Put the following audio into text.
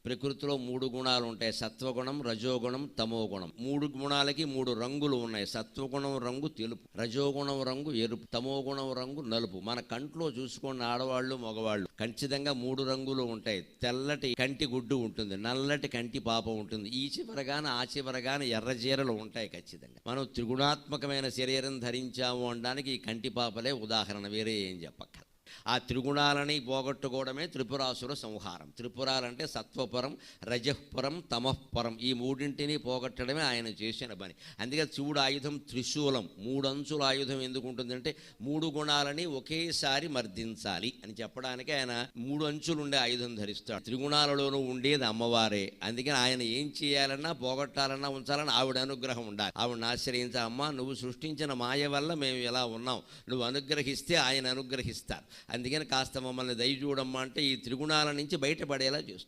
ప్రకృతిలో 3 గుణాలు ఉంటాయి, సత్వగుణం, రజోగుణం, తమోగుణం. 3 గుణాలకి 3 రంగులు ఉన్నాయి. సత్వగుణం రంగు తెలుపు, రజోగుణం రంగు ఎరుపు, తమోగుణం రంగు నలుపు. మన కంట్లో చూసుకోండి, ఆడవాళ్ళు మగవాళ్ళు ఖచ్చితంగా 3 రంగులు ఉంటాయి. తెల్లటి కంటి గుడ్డు ఉంటుంది, నల్లటి కంటి పాప ఉంటుంది, ఈ చివరగాన ఆ చివరగాన ఎర్రజీరలు ఉంటాయి. ఖచ్చితంగా మనం త్రిగుణాత్మకమైన శరీరం ధరించాము అనడానికి ఈ కంటి పాపలే ఉదాహరణ, వేరే ఏం చెప్పక్కర్లేదు. ఆ త్రిగుణాలని పోగొట్టుకోవడమే త్రిపురాసుర సంహారం. త్రిపురాలంటే సత్వపరం, రజఃపరం, తమఃపరం. ఈ మూడింటిని పోగొట్టడమే ఆయన చేసిన పని. అందుకే శివుడు ఆయుధం త్రిశూలం. 3 అంచుల ఆయుధం ఎందుకు ఉంటుందంటే 3 గుణాలని ఒకేసారి మర్దించాలి అని చెప్పడానికి ఆయన 3 అంచులు ఉండే ఆయుధం ధరిస్తాడు. త్రిగుణాలలోనూ ఉండేది అమ్మవారే. అందుకని ఆయన ఏం చేయాలన్నా, పోగొట్టాలన్నా, ఉంచాలన్నా ఆవిడ అనుగ్రహం ఉండాలి. ఆవిడని ఆశ్రయించా, అమ్మ నువ్వు సృష్టించిన మాయ వల్ల మేము ఇలా ఉన్నాం, నువ్వు అనుగ్రహిస్తే ఆయన అనుగ్రహిస్తారు. అందుకని కాస్త మమ్మల్ని దయ చూడమ్మా అంటే ఈ త్రిగుణాల నుంచి బయటపడేలా చేస్తుంది.